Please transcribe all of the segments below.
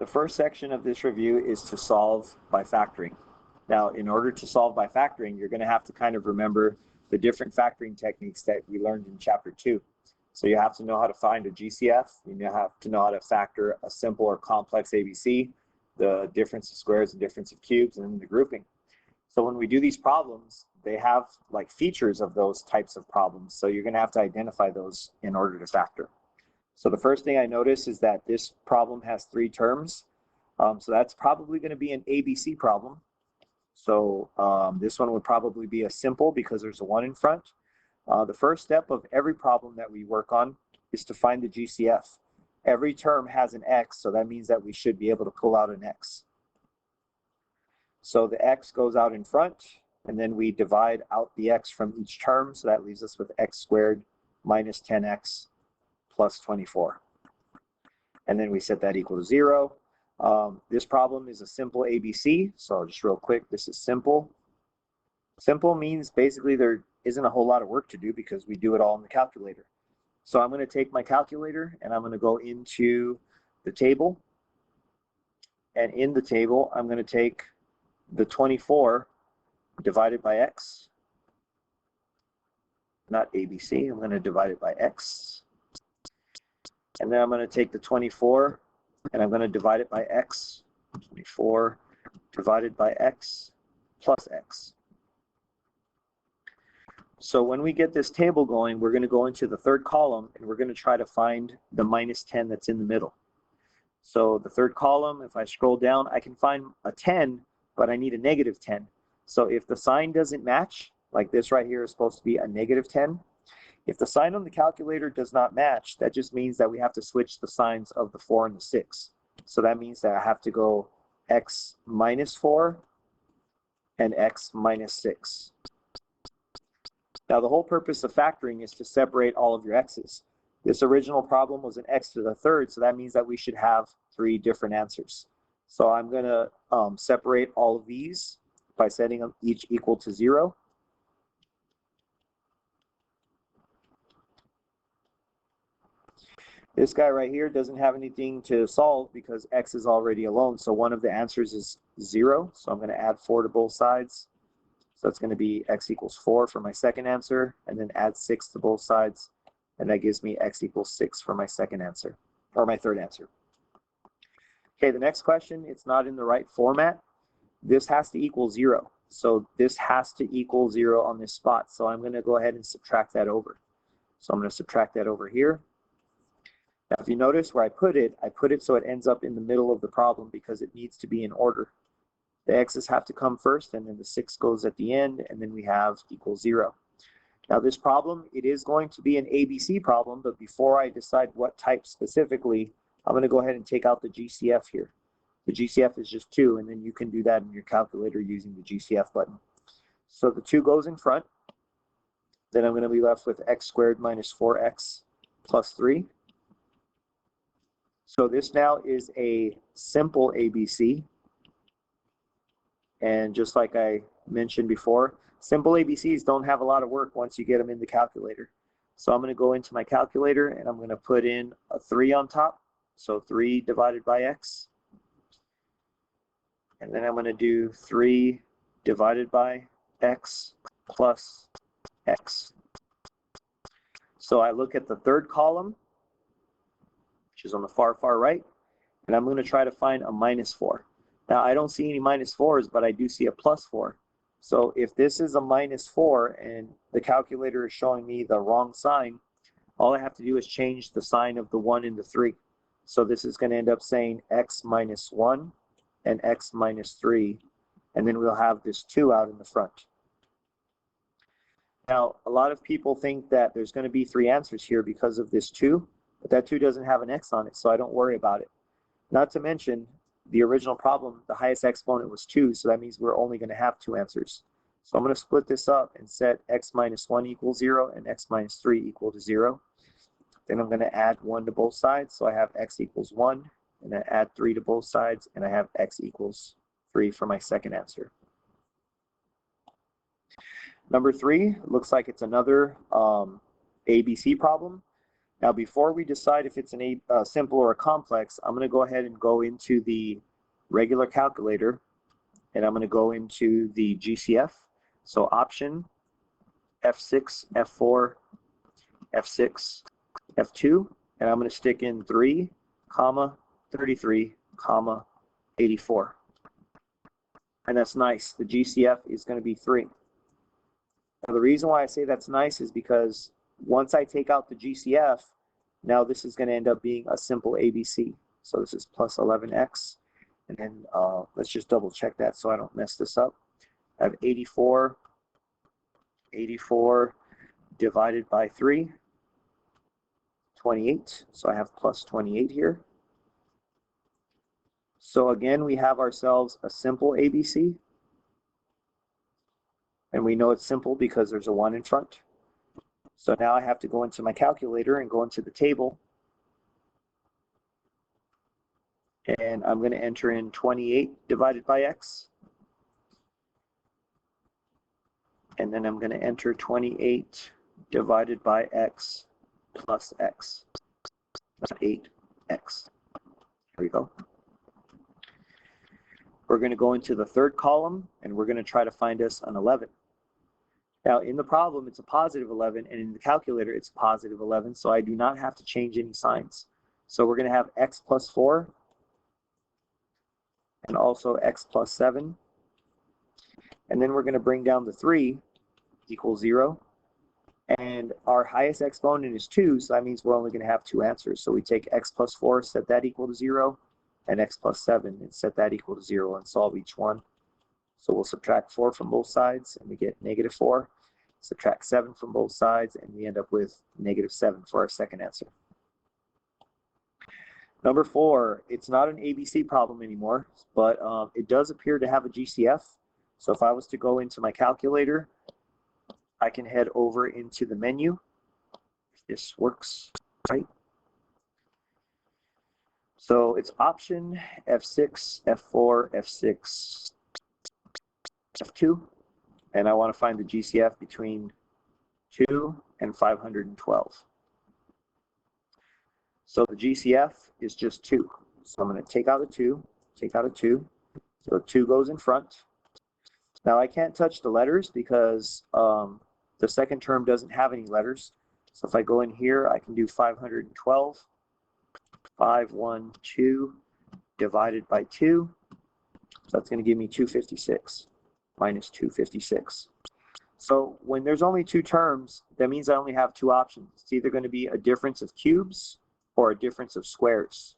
The first section of this review is to solve by factoring. Now, in order to solve by factoring, you're going to have to kind of remember the different factoring techniques that we learned in Chapter 2. So you have to know how to find a GCF, you have to know how to factor a simple or complex ABC, the difference of squares and difference of cubes, and the grouping. So when we do these problems, they have like features of those types of problems. So you're going to have to identify those in order to factor. So the first thing I notice is that this problem has 3 terms. So that's probably going to be an ABC problem. So this one would probably be a simple because there's a 1 in front. The first step of every problem that we work on is to find the GCF. Every term has an x, so that means that we should be able to pull out an x. So the x goes out in front, and then we divide out the x from each term, so that leaves us with x squared minus 10x plus 24. And then we set that equal to 0. This problem is a simple ABC, so just real quick, this is simple. Simple means basically there isn't a whole lot of work to do because we do it all in the calculator. So I'm going to take my calculator and I'm going to go into the table. And in the table, I'm going to take the 24 divided by x. Not ABC, I'm going to divide it by x. And then I'm going to take the 24 and I'm going to divide it by x. 24 divided by x plus x. So when we get this table going, we're going to go into the third column and we're going to try to find the minus 10 that's in the middle. So the third column, if I scroll down, I can find a 10, but I need a negative 10. So if the sign doesn't match, like this right here is supposed to be a negative 10. If the sign on the calculator does not match, that just means that we have to switch the signs of the 4 and the 6. So that means that I have to go x minus 4 and x minus 6. Now the whole purpose of factoring is to separate all of your x's. This original problem was an x to the third, so that means that we should have 3 different answers. So I'm going to separate all of these by setting them each equal to 0. This guy right here doesn't have anything to solve because x is already alone, so one of the answers is 0. So I'm going to add 4 to both sides. So that's going to be x equals 4 for my second answer, and then add 6 to both sides, and that gives me x equals 6 for my second answer, or my third answer. Okay, the next question, it's not in the right format. This has to equal 0. So this has to equal 0 on this spot. So I'm going to go ahead and subtract that over. So I'm going to subtract that over here. Now, if you notice where I put it so it ends up in the middle of the problem because it needs to be in order. The x's have to come first, and then the 6 goes at the end, and then we have equals 0. Now this problem, it is going to be an ABC problem, but before I decide what type specifically, I'm going to go ahead and take out the GCF here. The GCF is just 2, and then you can do that in your calculator using the GCF button. So the 2 goes in front. Then I'm going to be left with x squared minus 4x plus 3. So this now is a simple ABC. And just like I mentioned before, simple ABCs don't have a lot of work once you get them in the calculator. So I'm going to go into my calculator and I'm going to put in a 3 on top. So 3 divided by x. And then I'm going to do 3 divided by x plus x. So I look at the third column, which is on the far right, and I'm going to try to find a minus 4. Now, I don't see any minus 4s, but I do see a plus 4. So if this is a minus 4 and the calculator is showing me the wrong sign, all I have to do is change the sign of the 1 and the 3. So this is going to end up saying x minus 1 and x minus 3, and then we'll have this 2 out in the front. Now, a lot of people think that there's going to be 3 answers here because of this 2, but that 2 doesn't have an x on it, so I don't worry about it. Not to mention, the original problem, the highest exponent was 2, so that means we're only going to have 2 answers. So I'm going to split this up and set x minus 1 equals 0 and x minus 3 equal to 0. Then I'm going to add 1 to both sides, so I have x equals 1, and then add 3 to both sides, and I have x equals 3 for my second answer. Number 3 looks like it's another ABC problem. Now, before we decide if it's a simple or a complex, I'm going to go ahead and go into the regular calculator, and I'm going to go into the GCF. So option F6, F4, F6, F2, and I'm going to stick in 3, 33, 84. And that's nice. The GCF is going to be 3. Now, the reason why I say that's nice is because once I take out the GCF, now this is going to end up being a simple ABC. So this is plus 11x. And then let's just double check that so I don't mess this up. I have 84 divided by 3, 28. So I have plus 28 here. So again, we have ourselves a simple ABC. And we know it's simple because there's a 1 in front. So now I have to go into my calculator and go into the table. And I'm going to enter in 28 divided by x. And then I'm going to enter 28 divided by x plus x. That's 8x. Here we go. We're going to go into the third column, and we're going to try to find us an 11. Now, in the problem, it's a positive 11, and in the calculator, it's positive 11, so I do not have to change any signs. So we're going to have x plus 4, and also x plus 7. And then we're going to bring down the 3 equals 0. And our highest exponent is 2, so that means we're only going to have 2 answers. So we take x plus 4, set that equal to 0, and x plus 7, and set that equal to 0, and solve each one. So we'll subtract 4 from both sides, and we get negative 4. Subtract 7 from both sides, and we end up with negative 7 for our second answer. Number 4, it's not an ABC problem anymore, but it does appear to have a GCF. So if I was to go into my calculator, I can head over into the menu. If this works right. So it's option F6, F4, F6, F2, and I want to find the GCF between 2 and 512. So the GCF is just 2. So I'm going to take out a 2, take out a 2. So 2 goes in front. Now I can't touch the letters because the second term doesn't have any letters. So if I go in here, I can do 512, 512 divided by 2. So that's going to give me 256, minus 256. So when there's only 2 terms, that means I only have 2 options. It's either going to be a difference of cubes or a difference of squares.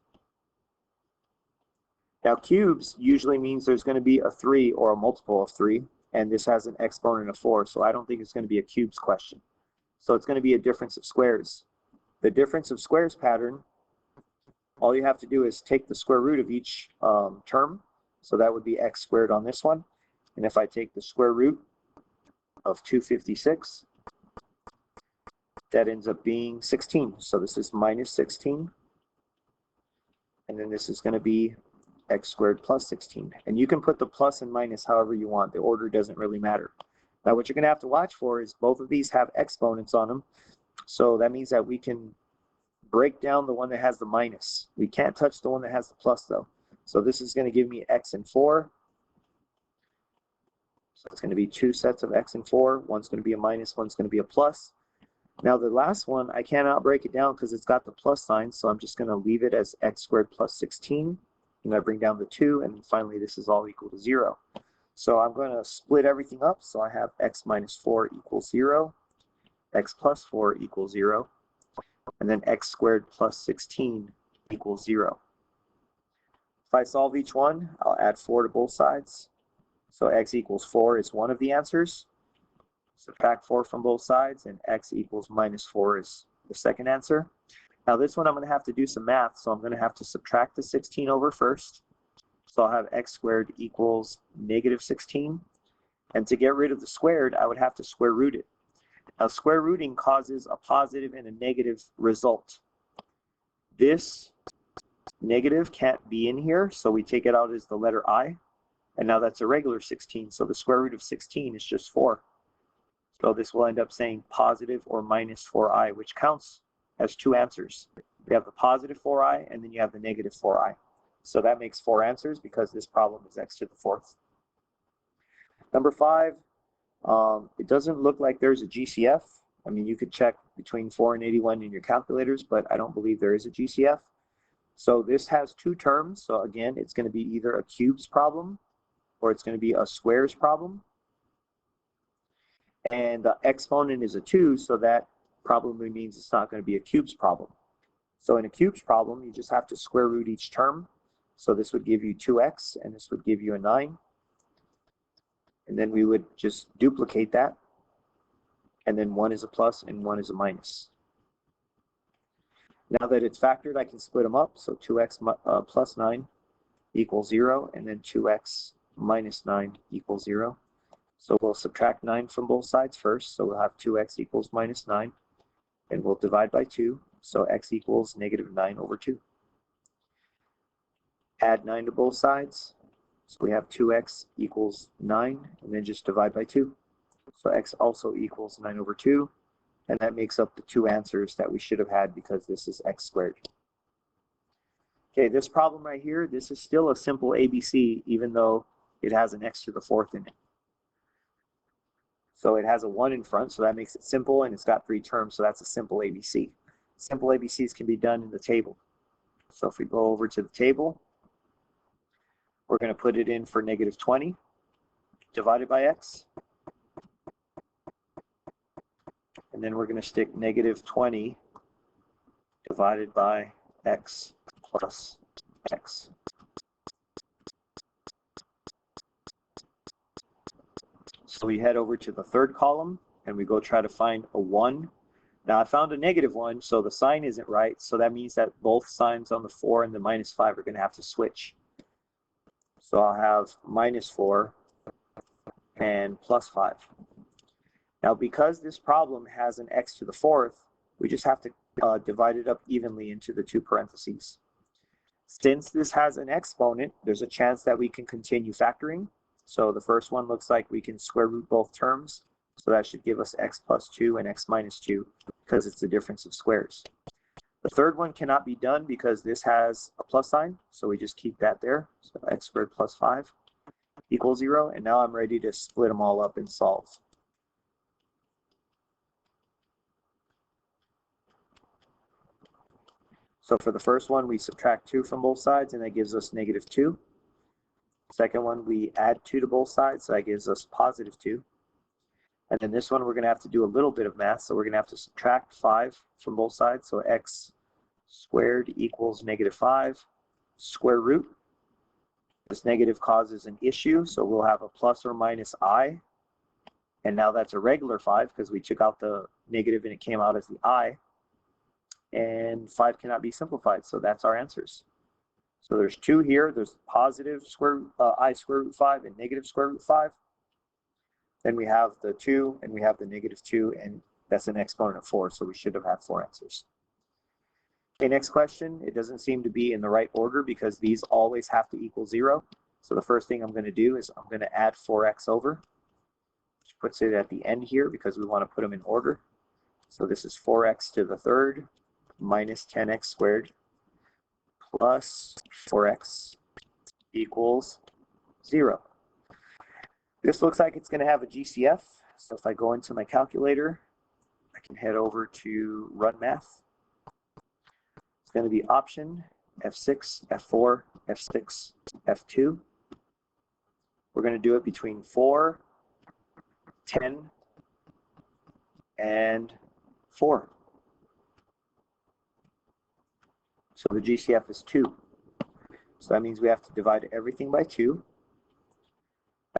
Now cubes usually means there's going to be a 3 or a multiple of 3, and this has an exponent of 4, so I don't think it's going to be a cubes question. So it's going to be a difference of squares. The difference of squares pattern, all you have to do is take the square root of each term, so that would be x squared on this one. And if I take the square root of 256, that ends up being 16. So this is minus 16. And then this is going to be x squared plus 16. And you can put the plus and minus however you want. The order doesn't really matter. Now what you're going to have to watch for is both of these have exponents on them. So that means that we can break down the one that has the minus. We can't touch the one that has the plus though. So this is going to give me x and 4. So it's going to be 2 sets of x and 4. One's going to be a minus, one's going to be a plus. Now the last one, I cannot break it down because it's got the plus sign, so I'm just going to leave it as x squared plus 16. And I bring down the 2, and finally this is all equal to 0. So I'm going to split everything up, so I have x minus 4 equals 0, x plus 4 equals 0, and then x squared plus 16 equals 0. If I solve each one, I'll add 4 to both sides. So x equals 4 is one of the answers. Subtract 4 from both sides, and x equals minus 4 is the second answer. Now this one I'm going to have to do some math, so I'm going to have to subtract the 16 over first. So I'll have x squared equals negative 16. And to get rid of the squared, I would have to square root it. Now square rooting causes a positive and a negative result. This negative can't be in here, so we take it out as the letter I. And now that's a regular 16, so the square root of 16 is just 4. So this will end up saying positive or minus 4i, which counts has two answers. We have the positive 4i, and then you have the negative 4i. So that makes 4 answers because this problem is x to the 4th. Number 5, it doesn't look like there's a GCF. I mean, you could check between 4 and 81 in your calculators, but I don't believe there is a GCF. So this has two terms. So again, it's going to be either a cubes problem or it's going to be a squares problem. And the exponent is a 2, so that probably means it's not going to be a cubes problem. So in a cubes problem, you just have to square root each term. So this would give you 2x, and this would give you a 9. And then we would just duplicate that. And then 1 is a plus and 1 is a minus. Now that it's factored, I can split them up. So 2x plus 9 equals 0, and then 2x minus 9 equals 0. So we'll subtract 9 from both sides first. So we'll have 2x equals minus 9, and we'll divide by 2. So x equals negative 9 over 2. Add 9 to both sides. So we have 2x equals 9, and then just divide by 2. So x also equals 9 over 2, and that makes up the two answers that we should have had because this is x squared. Okay, this problem right here, this is still a simple ABC, even though it has an x to the 4th in it. So it has a 1 in front, so that makes it simple, and it's got 3 terms, so that's a simple ABC. Simple ABCs can be done in the table. So if we go over to the table, we're going to put it in for negative 20 divided by x. And then we're going to stick negative 20 divided by x plus x. So we head over to the third column and we go try to find a 1. Now I found a negative 1, so the sign isn't right. So that means that both signs on the 4 and the minus 5 are going to have to switch. So I'll have minus 4 and plus 5. Now because this problem has an x to the 4th, we just have to divide it up evenly into the two parentheses. Since this has an exponent, there's a chance that we can continue factoring. So the first one looks like we can square root both terms. So that should give us x plus 2 and x minus 2 because it's the difference of squares. The third one cannot be done because this has a plus sign. So we just keep that there. So x squared plus 5 equals 0. And now I'm ready to split them all up and solve. So for the first one, we subtract 2 from both sides, and that gives us negative 2. Second one, we add 2 to both sides, so that gives us positive 2. And then this one, we're going to have to do a little bit of math, so we're going to have to subtract 5 from both sides. So x squared equals negative 5. Square root. This negative causes an issue, so we'll have a plus or minus I. And now that's a regular 5 because we took out the negative and it came out as the I. And 5 cannot be simplified, so that's our answers. So there's 2 here. There's positive I square root 5 and negative square root 5. Then we have the 2 and we have the negative 2, and that's an exponent of 4, so we should have had 4 answers. Okay, next question. It doesn't seem to be in the right order because these always have to equal 0. So the first thing I'm going to do is I'm going to add 4x over, which puts it at the end here because we want to put them in order. So this is 4x to the 3rd minus 10x squared plus 4x equals 0. This looks like it's going to have a GCF. So if I go into my calculator, I can head over to Run Math. It's going to be option F6, F4, F6, F2. We're going to do it between 4, 10, and 4. So the GCF is 2. So that means we have to divide everything by 2.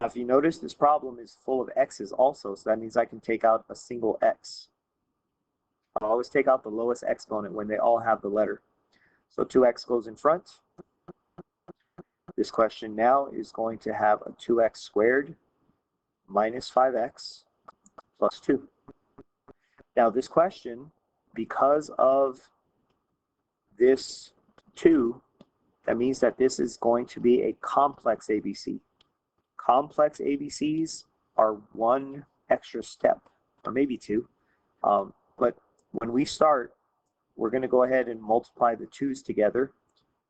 Now if you notice, this problem is full of x's also, so that means I can take out a single x. I'll always take out the lowest exponent when they all have the letter. So 2x goes in front. This question now is going to have a 2x squared minus 5x plus 2. Now this question, because of this 2, that means that this is going to be a complex ABC. Complex ABCs are one extra step, or maybe 2. But when we start, we're going to go ahead and multiply the 2's together.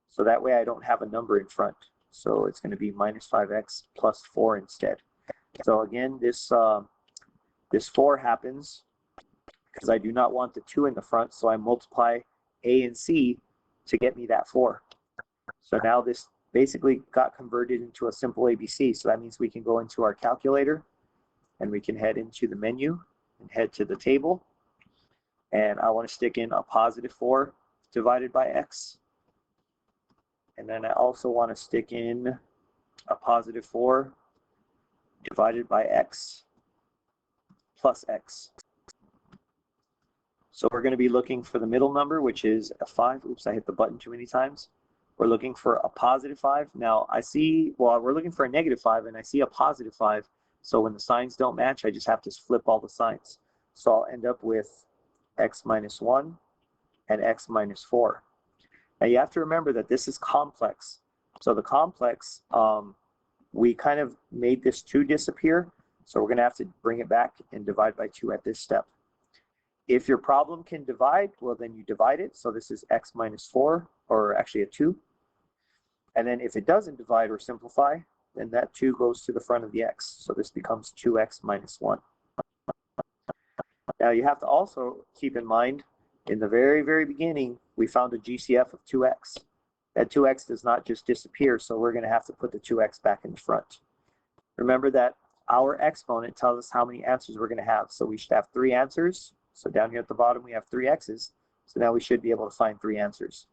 So that way I don't have a number in front. So it's going to be minus 5x plus 4 instead. So again, this 4 happens because I do not want the 2 in the front. So I multiply a and c to get me that 4. So now this basically got converted into a simple ABC. So that means we can go into our calculator and we can head into the menu and head to the table. And I want to stick in a positive 4 divided by x. And then I also want to stick in a positive 4 divided by x plus x. So we're going to be looking for the middle number, which is a 5. Oops, I hit the button too many times. We're looking for a positive 5. Now I see, well, we're looking for a negative 5, and I see a positive 5. So when the signs don't match, I just have to flip all the signs. So I'll end up with x minus 1 and x minus 4. Now you have to remember that this is complex. So the complex, we kind of made this 2 disappear. So we're going to have to bring it back and divide by 2 at this step. If your problem can divide, well, then you divide it. So this is x minus 4, or actually a 2. And then if it doesn't divide or simplify, then that 2 goes to the front of the x. So this becomes 2x minus 1. Now you have to also keep in mind, in the very, very beginning, we found a GCF of 2x. That 2x does not just disappear, so we're going to have to put the 2x back in the front. Remember that our exponent tells us how many answers we're going to have. So we should have 3 answers. So down here at the bottom, we have 3 x's. So now we should be able to find 3 answers.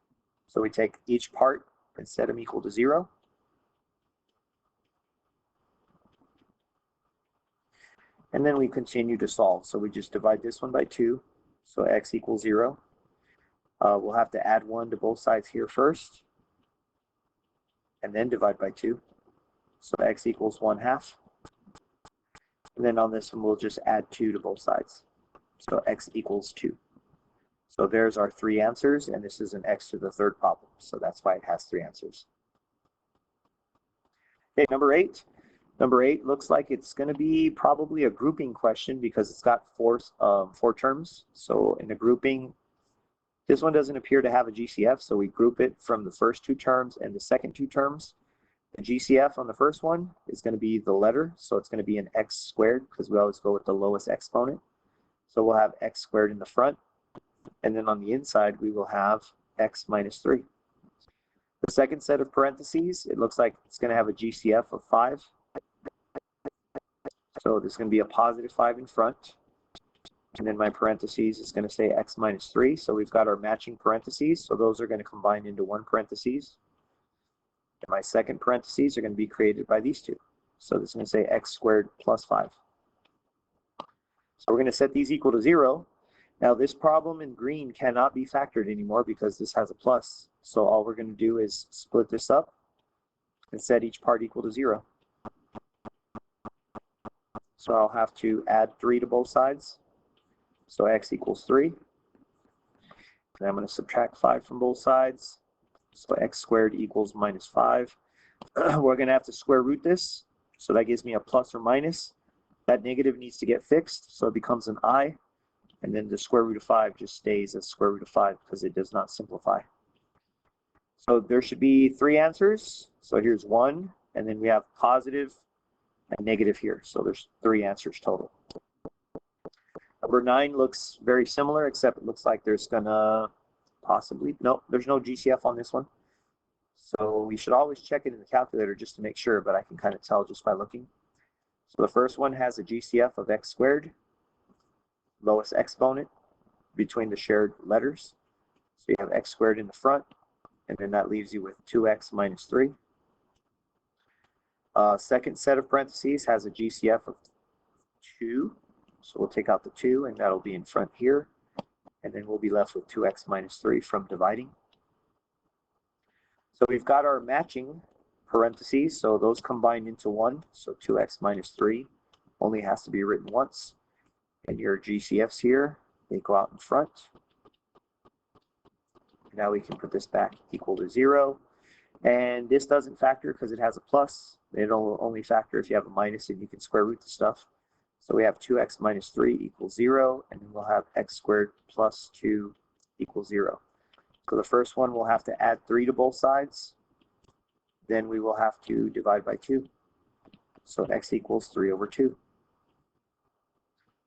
So we take each part and set them equal to 0. And then we continue to solve. So we just divide this one by 2. So x equals 0. We'll have to add 1 to both sides here first. And then divide by 2. So x equals 1/2. And then on this one, we'll just add 2 to both sides. So x equals 2. So there's our 3 answers, and this is an x to the 3rd problem. So that's why it has 3 answers. Okay, number 8. Number 8 looks like it's going to be probably a grouping question because it's got 4 terms. So in a grouping, this one doesn't appear to have a GCF, so we group it from the first 2 terms and the second 2 terms. The GCF on the first one is going to be the letter, so it's going to be an x squared because we always go with the lowest exponent. So we'll have x squared in the front, and then on the inside we will have x minus 3. The second set of parentheses, it looks like it's going to have a GCF of 5. So there's going to be a positive 5 in front. And then my parentheses is going to say x minus 3. So we've got our matching parentheses. So those are going to combine into one parentheses. And my second parentheses are going to be created by these 2. So this is going to say x squared plus 5. So we're going to set these equal to 0. Now this problem in green cannot be factored anymore because this has a plus. So all we're going to do is split this up and set each part equal to 0. So I'll have to add 3 to both sides. So x equals 3. And I'm going to subtract 5 from both sides. So x squared equals minus 5. We're going to have to square root this. So that gives me a plus or minus. That negative needs to get fixed, so it becomes an I. And then the square root of 5 just stays as square root of 5 because it does not simplify. So there should be 3 answers. So here's 1, and then we have positive and negative here. So there's 3 answers total. Number 9 looks very similar, except it looks like there's gonna possibly, no, there's no GCF on this one. So we should always check it in the calculator just to make sure, but I can kind of tell just by looking. So the first one has a GCF of x squared, lowest exponent between the shared letters. So you have x squared in the front, and then that leaves you with 2x minus 3. Second set of parentheses has a GCF of 2. So we'll take out the 2, and that'll be in front here. And then we'll be left with 2x minus 3 from dividing. So we've got our matching parentheses, so those combine into 1. So 2x minus 3 only has to be written once. And your GCFs here, they go out in front. Now we can put this back equal to 0. And this doesn't factor because it has a plus. It'll only factor if you have a minus and you can square root the stuff. So we have 2x minus 3 equals 0, and then we'll have x squared plus 2 equals 0. So the first one we'll have to add 3 to both sides. Then we will have to divide by 2. So x equals 3 over 2.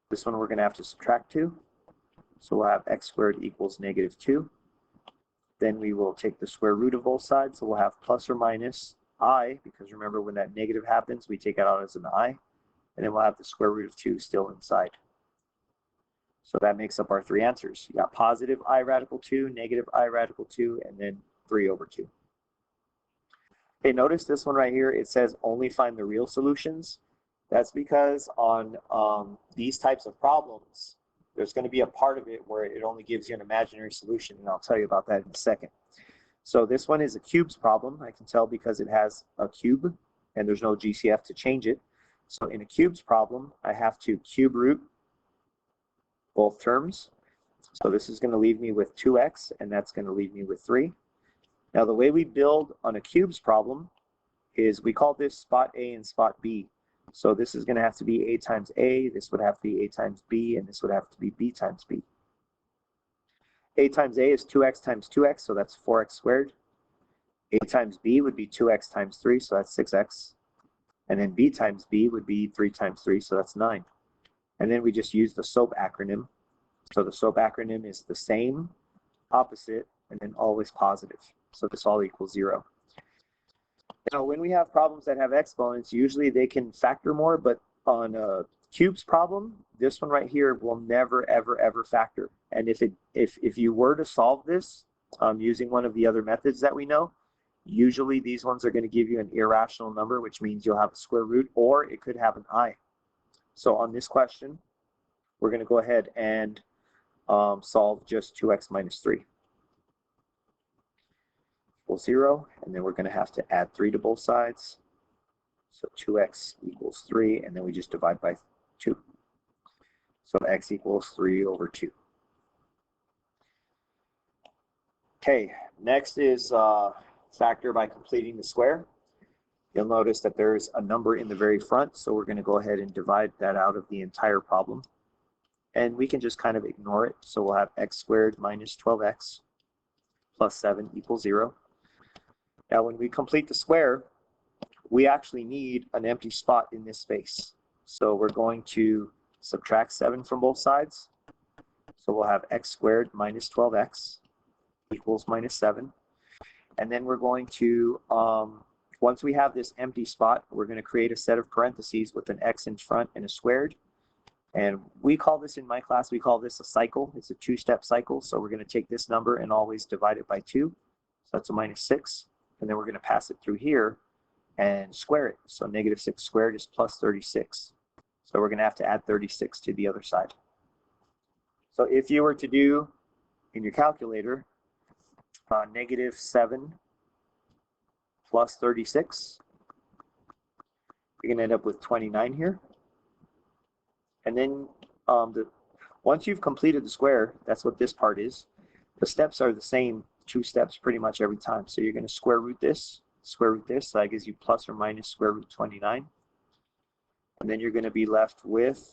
This one we're going to have to subtract 2. So we'll have x squared equals negative 2. Then we will take the square root of both sides. So we'll have plus or minus I, because remember when that negative happens, we take it out as an I. And then we'll have the square root of 2 still inside. So that makes up our 3 answers. You got positive I radical 2, negative I radical 2, and then 3 over 2. Okay, notice this one right here, it says only find the real solutions. That's because on these types of problems, there's going to be a part of it where it only gives you an imaginary solution, and I'll tell you about that in a second. So this one is a cubes problem. I can tell because it has a cube, and there's no GCF to change it. So in a cubes problem, I have to cube root both terms. So this is going to leave me with 2x, and that's going to leave me with 3. Now the way we build on a cubes problem is we call this spot A and spot B. So this is going to have to be A times A, this would have to be A times B, and this would have to be B times B. A times A is 2x times 2x, so that's 4x squared. A times B would be 2x times 3, so that's 6x. And then B times B would be 3 times 3, so that's 9. And then we just use the SOAP acronym. So the SOAP acronym is the same, opposite, and then always positive. So this all equals 0. Now, when we have problems that have exponents, usually they can factor more, but on a cubes problem, this one right here will never, ever, ever factor. And if you were to solve this using one of the other methods that we know, usually these ones are going to give you an irrational number, which means you'll have a square root, or it could have an I. So on this question, we're going to go ahead and solve just 2x minus 3. Equals 0, and then we're going to have to add 3 to both sides. So 2x equals 3, and then we just divide by 2. So x equals 3 over 2. Okay, next is factor by completing the square. You'll notice that there's a number in the very front, so we're going to go ahead and divide that out of the entire problem. And we can just kind of ignore it. So we'll have x squared minus 12x plus 7 equals 0. Now when we complete the square, we actually need an empty spot in this space. So we're going to subtract 7 from both sides. So we'll have x squared minus 12x equals minus 7. And then we're going to, once we have this empty spot, we're going to create a set of parentheses with an x in front and a squared. And we call this, in my class, we call this a cycle. It's a 2-step cycle. So we're going to take this number and always divide it by 2. So that's a minus 6. And then we're going to pass it through here and square it. So negative 6 squared is plus 36. So we're going to have to add 36 to the other side. So if you were to do in your calculator, negative 7 plus 36, you're going to end up with 29 here. And then once you've completed the square, that's what this part is. The steps are the same, 2 steps pretty much every time. So you're going to square root this, so that gives you plus or minus square root 29. And then you're going to be left with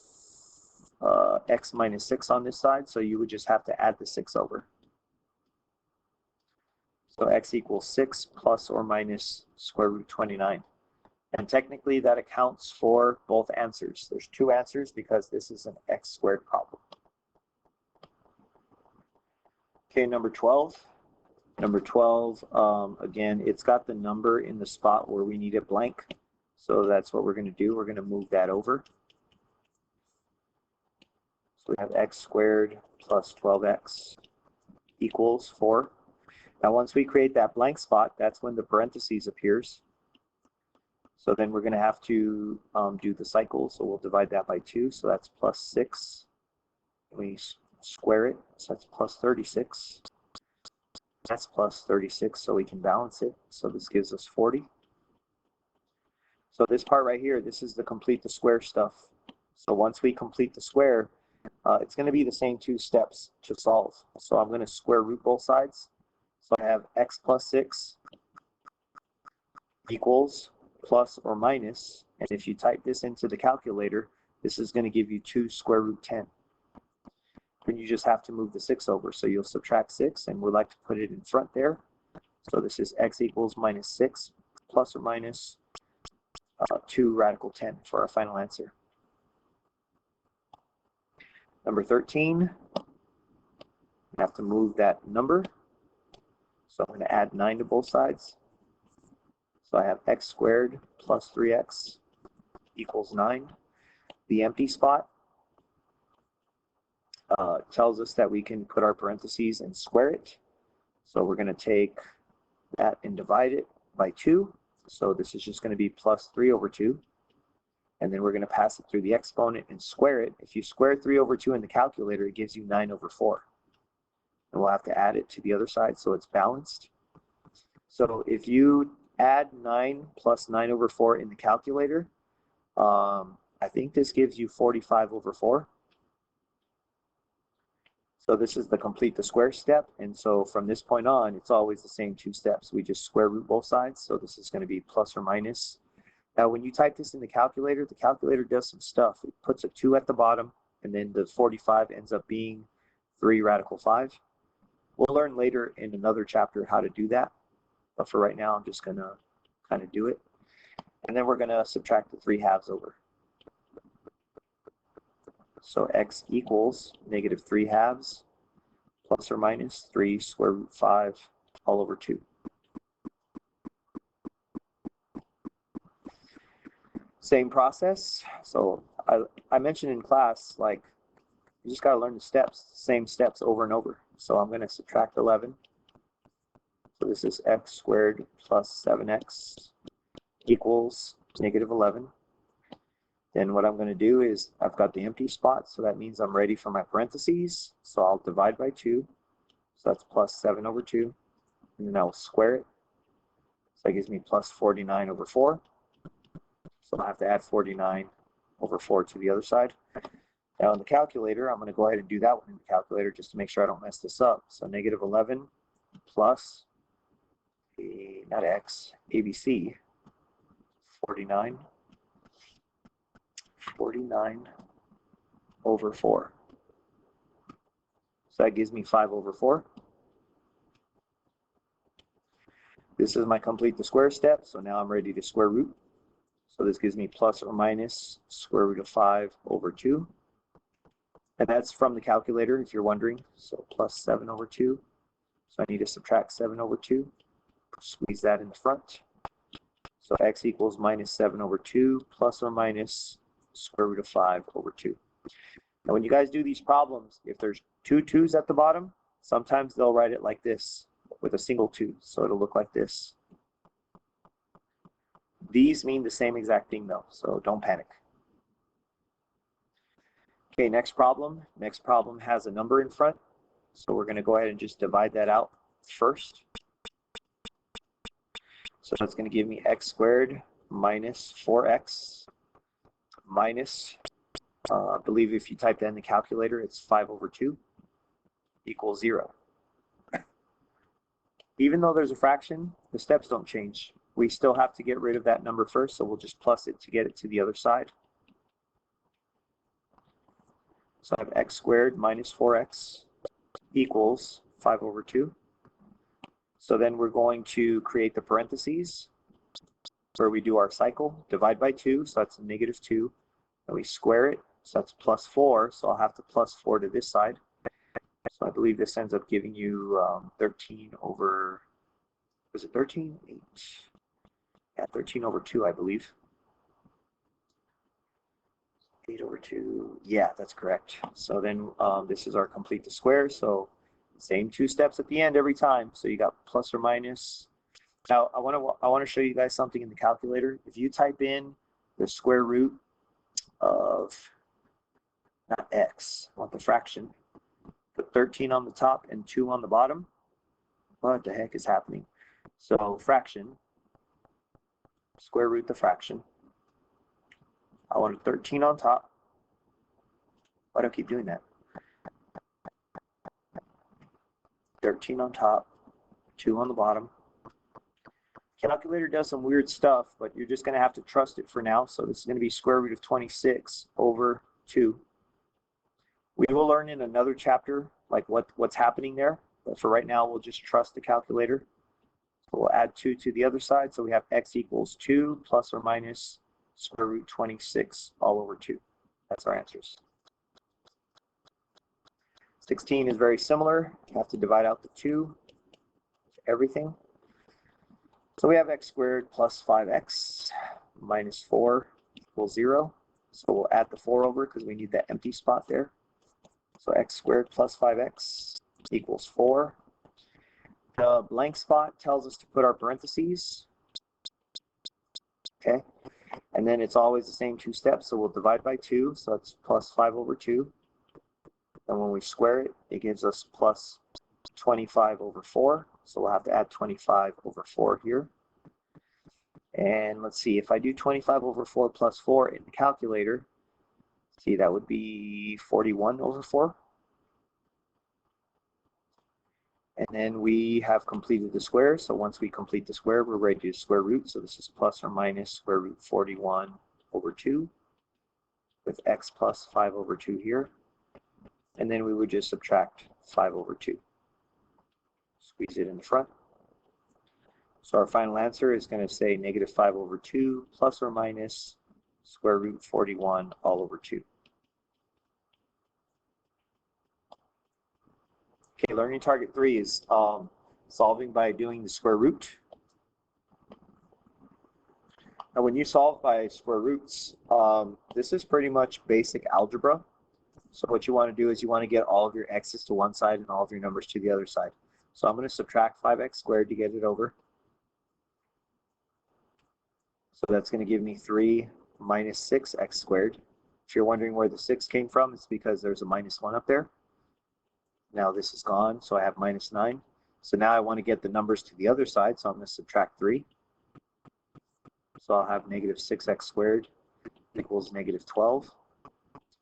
x minus 6 on this side, so you would just have to add the 6 over. So x equals 6 plus or minus square root 29. And technically that accounts for both answers. There's 2 answers because this is an x squared problem. Okay, number 12. Number 12, again, it's got the number in the spot where we need it blank. So that's what we're going to do. We're going to move that over. So we have x squared plus 12x equals 4. Now once we create that blank spot, that's when the parentheses appears. So then we're going to have to do the cycle. So we'll divide that by 2. So that's plus 6. We square it. So that's plus 36. That's plus 36, so we can balance it. So this gives us 40. So this part right here, this is the complete the square stuff. So once we complete the square, it's going to be the same 2 steps to solve. So I'm going to square root both sides. So I have x plus 6 equals plus or minus. And if you type this into the calculator, this is going to give you 2 square root 10. then you just have to move the 6 over. So you'll subtract 6, and we'd like to put it in front there. So this is x equals minus 6 plus or minus 2 radical 10 for our final answer. Number 13, you have to move that number. So I'm going to add 9 to both sides. So I have x squared plus 3x equals 9. The empty spot tells us that we can put our parentheses and square it. So we're going to take that and divide it by 2. So this is just going to be plus 3 over 2. And then we're going to pass it through the exponent and square it. If you square 3 over 2 in the calculator, it gives you 9 over 4. And we'll have to add it to the other side so it's balanced. So if you add 9 plus 9 over 4 in the calculator, I think this gives you 45 over 4. So this is the complete the square step. And so from this point on, it's always the same 2 steps. We just square root both sides. So this is going to be plus or minus. Now, when you type this in the calculator does some stuff. It puts a 2 at the bottom, and then the 45 ends up being 3 radical 5. We'll learn later in another chapter how to do that. But for right now, I'm just going to kind of do it. And then we're going to subtract the 3 halves over. So x equals negative 3 halves plus or minus 3 square root 5 all over 2. Same process. So I mentioned in class, like, you just got to learn the steps, same steps over and over. So I'm going to subtract 11. So this is x squared plus 7x equals negative 11. Then what I'm going to do is I've got the empty spot, so that means I'm ready for my parentheses. So I'll divide by 2. So that's plus 7 over 2. And then I'll square it. So that gives me plus 49 over 4. So I'll have to add 49 over 4 to the other side. Now in the calculator, I'm going to go ahead and do that one in the calculator just to make sure I don't mess this up. So negative 11 plus, not x, ABC, 49 over 4. So that gives me 5 over 4. This is my complete the square step, so now I'm ready to square root. So this gives me plus or minus square root of 5 over 2. And that's from the calculator if you're wondering. So plus 7 over 2. So I need to subtract 7 over 2. Squeeze that in the front. So x equals minus 7 over 2 plus or minus square root of 5 over 2. Now when you guys do these problems, if there's 2 2's at the bottom, sometimes they'll write it like this with a single 2. So it'll look like this. These mean the same exact thing though, so don't panic. Okay, next problem. Next problem has a number in front. So we're going to go ahead and just divide that out first. So that's going to give me x squared minus 4x minus, I believe if you type that in the calculator, it's 5 over 2 equals 0. Even though there's a fraction, the steps don't change. We still have to get rid of that number first, so we'll just plus it to get it to the other side. So I have x squared minus 4x equals 5 over 2. So then we're going to create the parentheses where we do our cycle, divide by 2, so that's negative 2. And we square it, so that's plus 4, so I'll have to plus 4 to this side. So I believe this ends up giving you 13 over, was it 13? 8. Yeah, 13 over 2, I believe. 8 over 2, yeah, that's correct. So then this is our complete the square, so same 2 steps at the end every time. So you got plus or minus. Now I want to show you guys something in the calculator. If you type in the square root of, not x, I want the fraction, put 13 on the top and 2 on the bottom. What the heck is happening? So fraction, square root the fraction. I want a 13 on top. Why do I keep doing that? 13 on top, 2 on the bottom. Calculator does some weird stuff, but you're just going to have to trust it for now. So this is going to be square root of 26 over 2. We will learn in another chapter like what's happening there, but for right now, we'll just trust the calculator. So we'll add 2 to the other side. So we have x equals 2 plus or minus square root 26 all over 2. That's our answers. 16 is very similar. You have to divide out the 2 for everything. So we have x squared plus 5x minus 4 equals 0. So we'll add the 4 over because we need that empty spot there. So x squared plus 5x equals 4. The blank spot tells us to put our parentheses. Okay. And then it's always the same 2 steps. So we'll divide by 2. So that's plus 5 over 2. And when we square it, it gives us plus 25 over 4. So we'll have to add 25 over 4 here. And let's see, if I do 25 over 4 plus 4 in the calculator, see, that would be 41 over 4. And then we have completed the square. So once we complete the square, we're ready to do square root. So this is plus or minus square root 41 over 2 with x plus 5 over 2 here. And then we would just subtract 5 over 2. Squeeze it in the front. So our final answer is going to say negative 5 over 2 plus or minus square root 41 all over 2. Okay, learning target 3 is solving by doing the square root. Now when you solve by square roots, this is pretty much basic algebra. So what you want to do is you want to get all of your x's to one side and all of your numbers to the other side. So I'm going to subtract 5x squared to get it over. So that's going to give me 3 minus 6x squared. If you're wondering where the 6 came from, it's because there's a minus 1 up there. Now this is gone, so I have minus 9. So now I want to get the numbers to the other side, so I'm going to subtract 3. So I'll have negative 6x squared equals negative 12.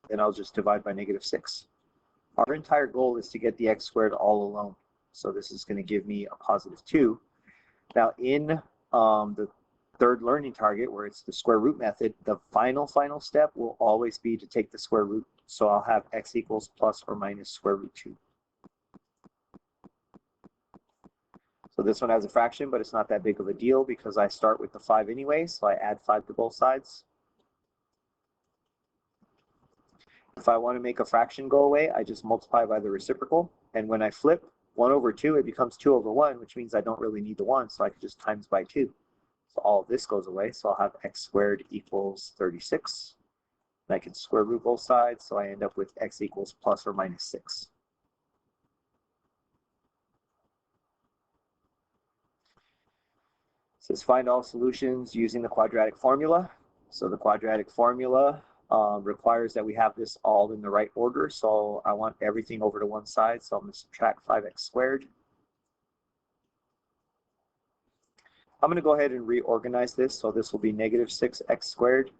Then I'll just divide by negative 6. Our entire goal is to get the x squared all alone. So this is going to give me a positive 2. Now in the third learning target, where it's the square root method, the final step will always be to take the square root. So I'll have x equals plus or minus square root 2. So this one has a fraction, but it's not that big of a deal because I start with the 5 anyway, so I add 5 to both sides. If I want to make a fraction go away, I just multiply by the reciprocal. And when I flip 1 over 2, it becomes 2 over 1, which means I don't really need the 1, so I can just times by 2. So all of this goes away, so I'll have x squared equals 36. And I can square root both sides, so I end up with x equals plus or minus 6. It says find all solutions using the quadratic formula. So the quadratic formula requires that we have this all in the right order. So I want everything over to one side. So I'm going to subtract 5x squared. I'm going to go ahead and reorganize this. So this will be negative 6x squared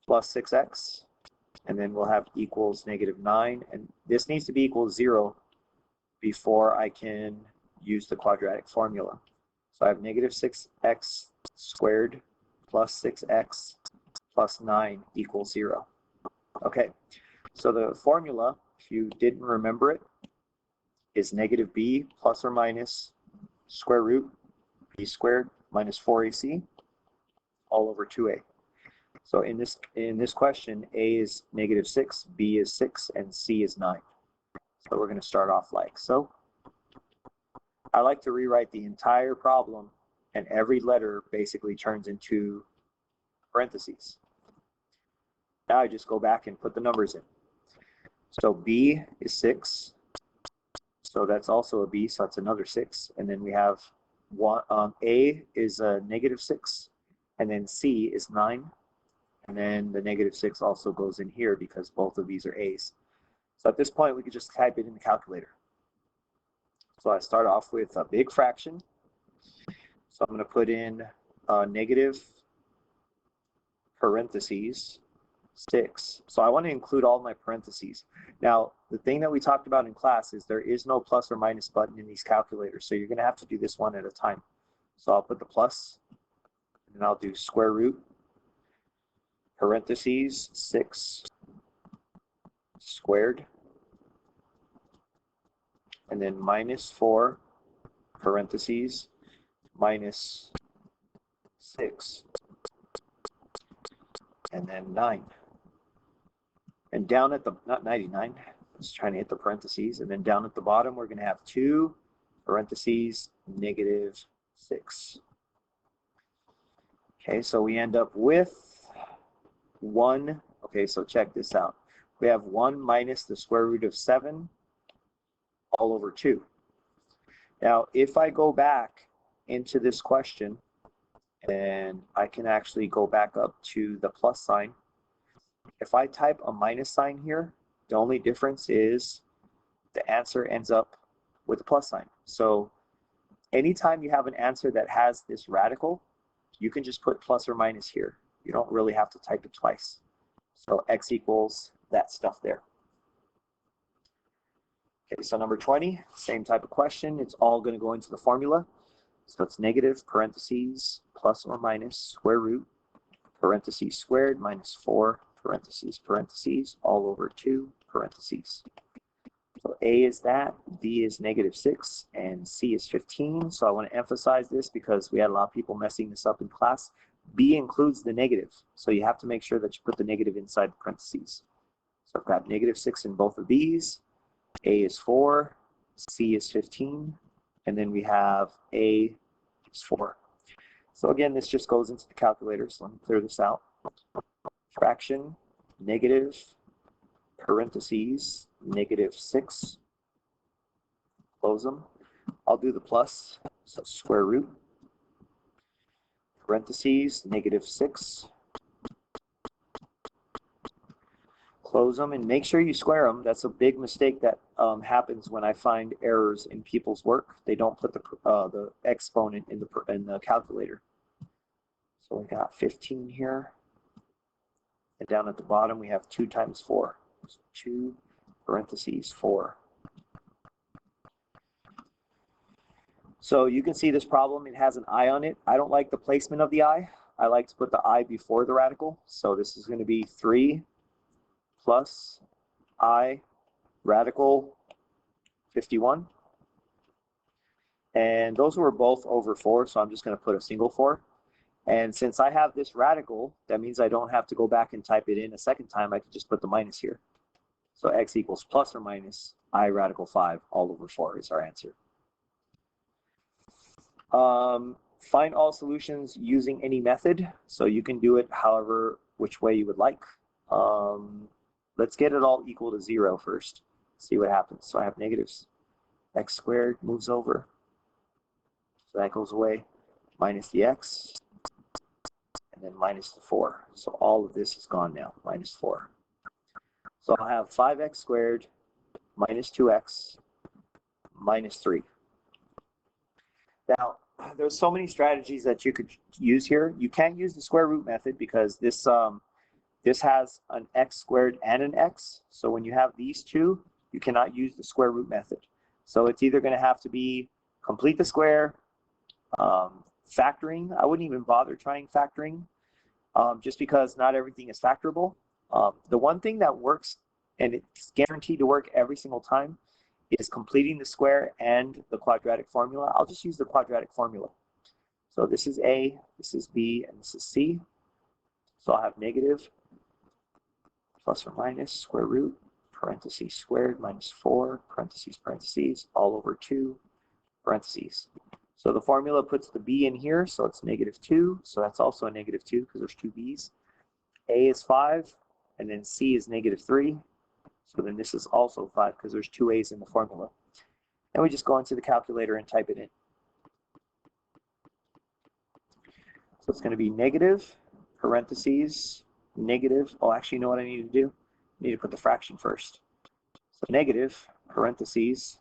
plus 6x. And then we'll have equals negative 9. And this needs to be equal to 0 before I can use the quadratic formula. So I have negative 6x squared plus 6x plus 9 equals 0. Okay, so the formula, if you didn't remember it, is negative b plus or minus square root b squared minus 4ac all over 2a. So in this question, a is negative 6, b is 6, and c is 9. So we're going to start off like so. I like to rewrite the entire problem, and every letter basically turns into parentheses. Now I just go back and put the numbers in. So b is 6, so that's also a b, so that's another 6. And then we have a is a negative 6, and then c is 9. And then the negative 6 also goes in here because both of these are a's. So at this point, we could just type it in the calculator. So I start off with a big fraction. So I'm going to put in negative parentheses 6. So I want to include all my parentheses. Now, the thing that we talked about in class is there is no plus or minus button in these calculators. So you're going to have to do this one at a time. So I'll put the plus, and I'll do square root parentheses 6 squared, and then minus 4 parentheses minus 6, and then 9. And down at the, not 99, just trying to hit the parentheses, and then down at the bottom we're going to have 2 parentheses negative 6. Okay, so we end up with 1. Okay, so check this out. We have 1 minus the square root of 7 all over 2. Now, if I go back into this question, and I can actually go back up to the plus sign, if I type a minus sign here, the only difference is the answer ends up with a plus sign. So anytime you have an answer that has this radical, you can just put plus or minus here. You don't really have to type it twice. So x equals that stuff there. Okay, so number 20, same type of question. It's all going to go into the formula. So it's negative parentheses plus or minus square root parentheses squared minus 4 parentheses parentheses all over 2 parentheses. So A is that, B is negative 6, and C is 15. So I want to emphasize this because we had a lot of people messing this up in class. B includes the negative, so you have to make sure that you put the negative inside the parentheses. So I've got negative 6 in both of these. A is 4, C is 15, and then we have A is 4. So again, this just goes into the calculator, so let me clear this out. Fraction, negative, parentheses, negative 6, close them. I'll do the plus, so square root, parentheses, negative 6, close them, and make sure you square them. That's a big mistake that happens when I find errors in people's work. They don't put the exponent in the calculator. So we got 15 here, and down at the bottom we have 2 times 4. So 2 parentheses 4. So you can see this problem, it has an I on it. I don't like the placement of the I. I like to put the I before the radical. So this is going to be 3 plus I radical 51. And those were both over 4, so I'm just going to put a single 4. And since I have this radical, that means I don't have to go back and type it in a second time. I can just put the minus here. So x equals plus or minus I radical 5 all over 4 is our answer. Find all solutions using any method. So you can do it however, which way you would like. Let's get it all equal to 0 first. See what happens. So I have negatives. X squared moves over. So that goes away. Minus the x. And then minus the 4. So all of this is gone now. Minus 4. So I'll have 5x squared minus 2x minus 3. Now, there's so many strategies that you could use here. You can't use the square root method because this has an x squared and an x. So when you have these two, you cannot use the square root method. So it's either going to have to be complete the square, factoring. I wouldn't even bother trying factoring just because not everything is factorable. The one thing that works, and it's guaranteed to work every single time, is completing the square and the quadratic formula. I'll just use the quadratic formula. So this is A, this is B, and this is C. So I'll have negative plus or minus square root, parentheses squared, minus 4, parentheses, parentheses, all over 2, parentheses. So the formula puts the B in here, so it's negative 2. So that's also a negative 2 because there's 2 B's. A is 5, and then C is negative 3. So then this is also 5 because there's 2 A's in the formula. And we just go into the calculator and type it in. So it's going to be negative, parentheses, negative. Oh, actually, you know what I need to do? I need to put the fraction first. So negative, parentheses,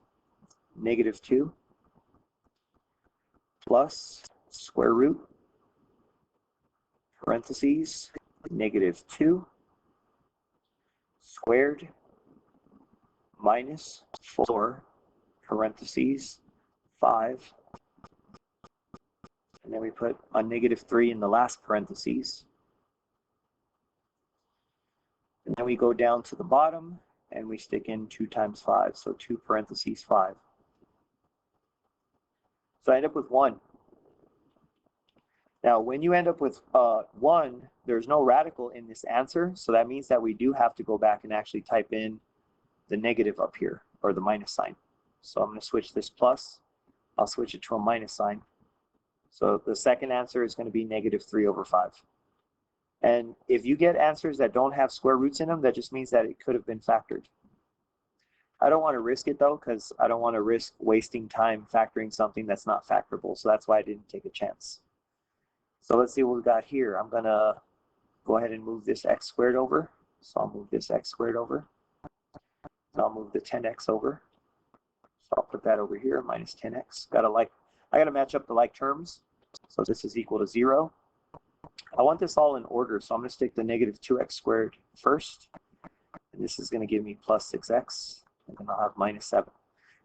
negative 2, plus square root, parentheses, negative 2, squared, minus 4, parentheses, 5, and then we put a negative 3 in the last parentheses. And then we go down to the bottom, and we stick in 2 times 5, so 2 parentheses 5. So I end up with 1. Now, when you end up with 1, there's no radical in this answer, so that means that we do have to go back and actually type in the negative up here, or the minus sign. So I'm going to switch this plus. I'll switch it to a minus sign. So the second answer is going to be negative 3 over 5. And if you get answers that don't have square roots in them, that just means that it could have been factored. I don't want to risk it though, because I don't want to risk wasting time factoring something that's not factorable. So that's why I didn't take a chance. So let's see what we got here. I'm going to go ahead and move this x squared over. So I'll move this x squared over. So I'll move the 10x over. So I'll put that over here, minus 10x. I got to match up the like terms. So this is equal to 0. I want this all in order, so I'm going to stick the negative 2x squared first. And this is going to give me plus 6x. And then I'll have minus 7.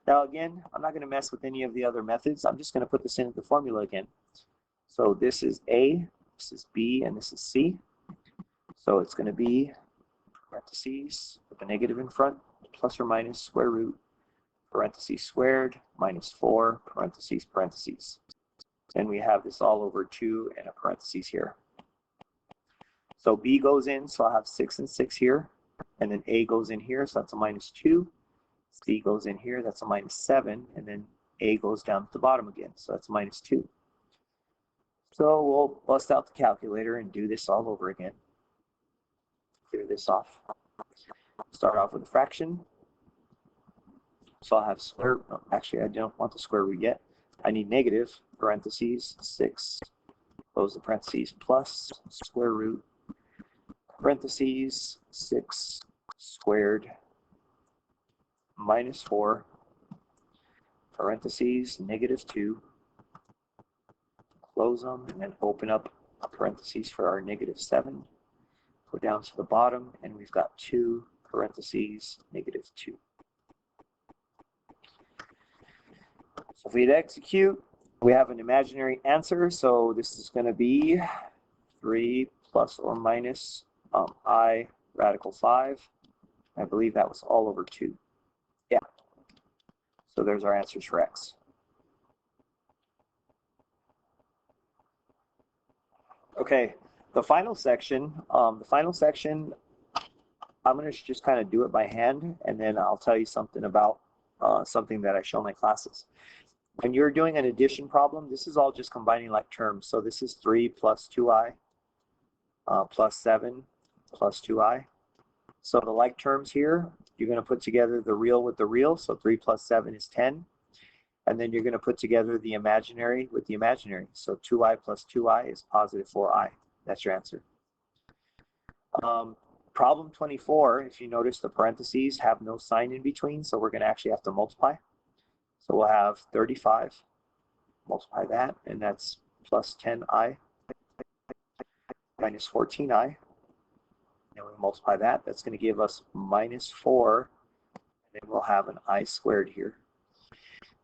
Now again, I'm not going to mess with any of the other methods. I'm just going to put this into the formula again. So this is A, this is B, and this is C. So it's going to be parentheses with the negative in front, plus or minus square root, parentheses squared, minus 4, parentheses, parentheses. And we have this all over 2 and a parentheses here. So B goes in, so I'll have 6 and 6 here. And then A goes in here, so that's a minus 2. C goes in here, that's a minus 7. And then A goes down to the bottom again, so that's minus 2. So we'll bust out the calculator and do this all over again. Clear this off. Start off with a fraction. So I'll have square, actually I don't want the square root yet. I need negative, parentheses, 6, close the parentheses, plus square root, parentheses, 6 squared, minus 4, parentheses, negative 2, close them, and then open up a parentheses for our negative 7. Go down to the bottom, and we've got 2 parentheses, negative 2. So if we execute, we have an imaginary answer. So this is going to be 3 plus or minus I radical 5. I believe that was all over 2. Yeah. So there's our answers for x. Okay, the final section, I'm going to just kind of do it by hand, and then I'll tell you something about something that I show in my classes. When you're doing an addition problem, this is all just combining like terms. So this is 3 plus 2i plus 7 plus 2i. So the like terms here, you're going to put together the real with the real. So 3 plus 7 is 10. And then you're going to put together the imaginary with the imaginary. So 2i plus 2i is positive 4i. That's your answer. Problem 24, if you notice the parentheses have no sign in between, so we're going to actually have to multiply. So we'll have 35, multiply that, and that's plus 10i minus 14i. And we multiply that, that's going to give us minus 4, and then we'll have an I squared here.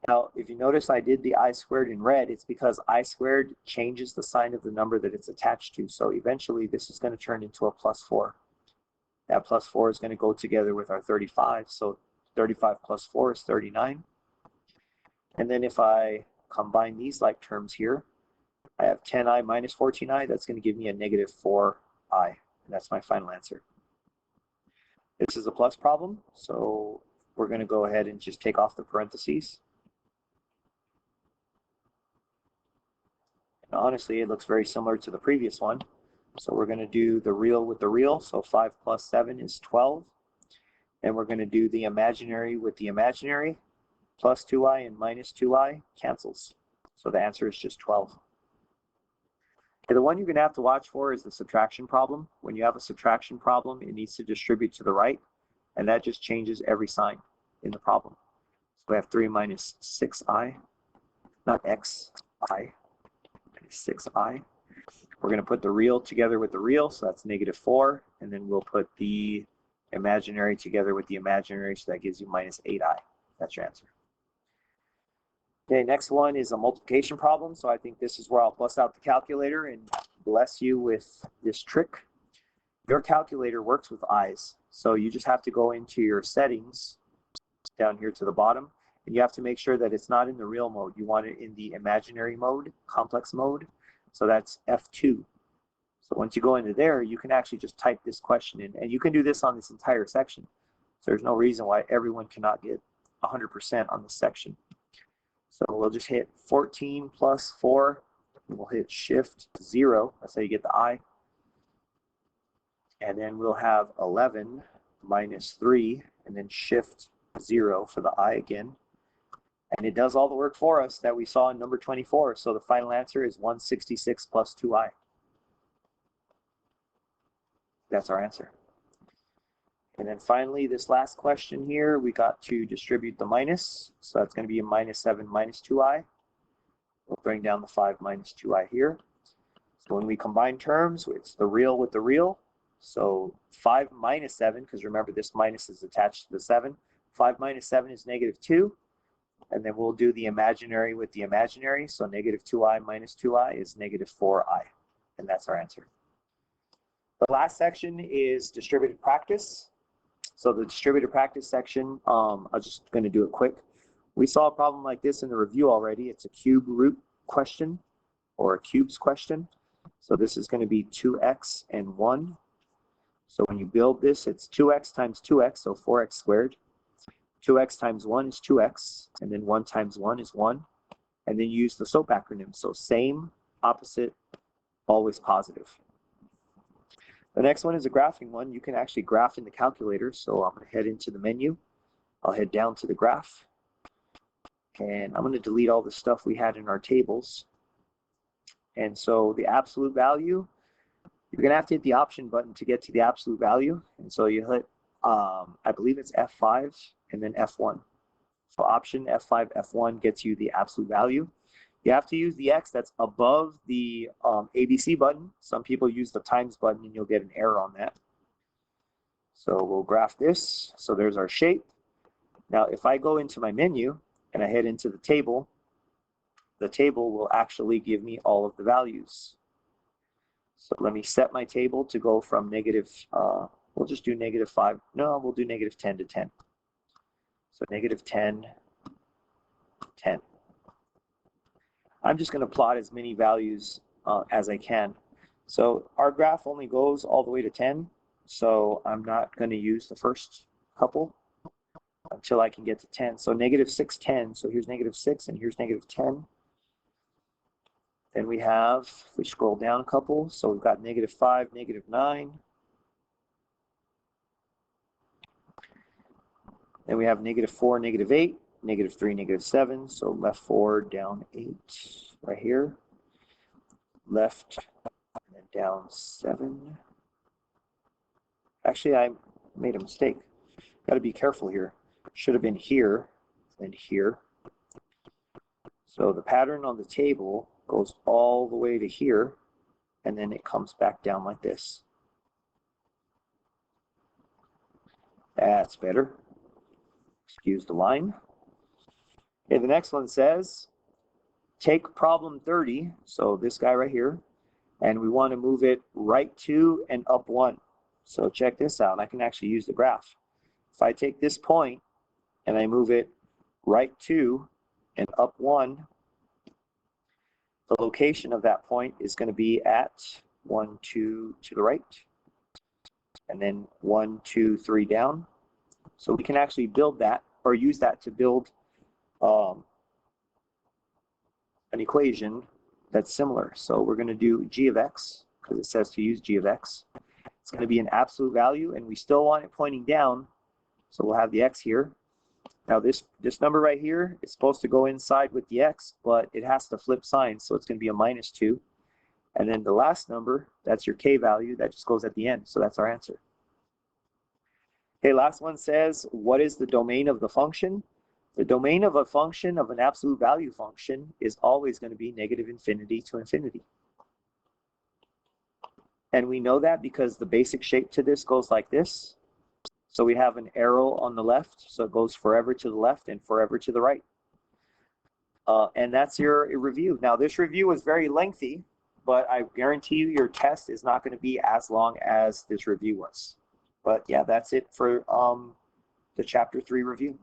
Now, if you notice I did the I squared in red, it's because I squared changes the sign of the number that it's attached to. So eventually this is going to turn into a plus 4. That plus 4 is going to go together with our 35. So 35 plus 4 is 39. And then if I combine these like terms here, I have 10i minus 14i. That's going to give me a negative 4i. And that's my final answer. This is a plus problem. So we're going to go ahead and just take off the parentheses. And honestly, it looks very similar to the previous one. So we're going to do the real with the real. So 5 plus 7 is 12. And we're going to do the imaginary with the imaginary. Plus 2i and minus 2i cancels. So the answer is just 12. Okay, the one you're going to have to watch for is the subtraction problem. When you have a subtraction problem, it needs to distribute to the right. And that just changes every sign in the problem. So we have 3 minus 6i, not x, I, minus 6i. We're going to put the real together with the real, so that's negative 4. And then we'll put the imaginary together with the imaginary, so that gives you minus 8i. That's your answer. Okay, next one is a multiplication problem. So I think this is where I'll bust out the calculator and bless you with this trick. Your calculator works with i's, so you just have to go into your settings down here to the bottom, and you have to make sure that it's not in the real mode. You want it in the imaginary mode, complex mode, so that's F2. So once you go into there, you can actually just type this question in, and you can do this on this entire section. So there's no reason why everyone cannot get 100% on this section. So we'll just hit 14 plus 4, and we'll hit shift 0. That's how you get the I. And then we'll have 11 minus 3, and then shift 0 for the I again. And it does all the work for us that we saw in number 24. So the final answer is 166 plus 2I. That's our answer. And then finally, this last question here, we got to distribute the minus. So that's going to be a minus 7 minus 2I. We'll bring down the 5 minus 2I here. So when we combine terms, it's the real with the real. So 5 minus 7, because remember this minus is attached to the 7. 5 minus 7 is negative 2. And then we'll do the imaginary with the imaginary. So negative 2I minus 2I is negative 4I. And that's our answer. The last section is distributed practice. So the distributed practice section, I'm just going to do it quick. We saw a problem like this in the review already. It's a cube root question or a cubes question. So this is going to be 2x and 1. So when you build this, it's 2x times 2x, so 4x squared. 2x times 1 is 2x, and then 1 times 1 is 1. And then you use the SOAP acronym. So same, opposite, always positive. The next one is a graphing one. You can actually graph in the calculator. So I'm going to head into the menu. I'll head down to the graph. And I'm going to delete all the stuff we had in our tables. And so the absolute value, you're going to have to hit the option button to get to the absolute value. And so you hit, I believe it's F5 and then F1. So option F5, F1 gets you the absolute value. You have to use the X that's above the ABC button. Some people use the times button and you'll get an error on that. So we'll graph this. So there's our shape. Now if I go into my menu and I head into the table will actually give me all of the values. So let me set my table to go from negative, we'll just do negative 5. No, we'll do negative 10 to 10. So negative 10, 10. I'm just going to plot as many values as I can. So our graph only goes all the way to 10. So I'm not going to use the first couple until I can get to 10. So negative 6, 10. So here's negative 6 and here's negative 10. Then we have, if we scroll down a couple, so we've got negative 5, negative 9. Then we have negative 4, negative 8, negative 3, negative 7. So left 4, down 8 right here. Left, and then down 7. Actually, I made a mistake. Got to be careful here. Should have been here and here. So the pattern on the table goes all the way to here, and then it comes back down like this. That's better. Excuse the line. Okay, the next one says, take problem 30, so this guy right here, and we want to move it right 2 and up 1. So check this out. I can actually use the graph. If I take this point and I move it right 2 and up 1, the location of that point is going to be at 1, 2 to the right, and then 1, 2, 3 down. So we can actually build that or use that to build an equation that's similar. So we're going to do g of x because it says to use g of x. It's going to be an absolute value, and we still want it pointing down. So we'll have the x here. Now this number right here is supposed to go inside with the x, but it has to flip signs, so it's going to be a minus 2. And then the last number, that's your k value, that just goes at the end. So that's our answer. Okay, last one says, what is the domain of the function? The domain of a function, of an absolute value function, is always going to be negative infinity to infinity. And we know that because the basic shape to this goes like this. So we have an arrow on the left, so it goes forever to the left and forever to the right. And that's your review. Now this review was very lengthy, but I guarantee you your test is not going to be as long as this review was. But yeah, that's it for the chapter 3 review.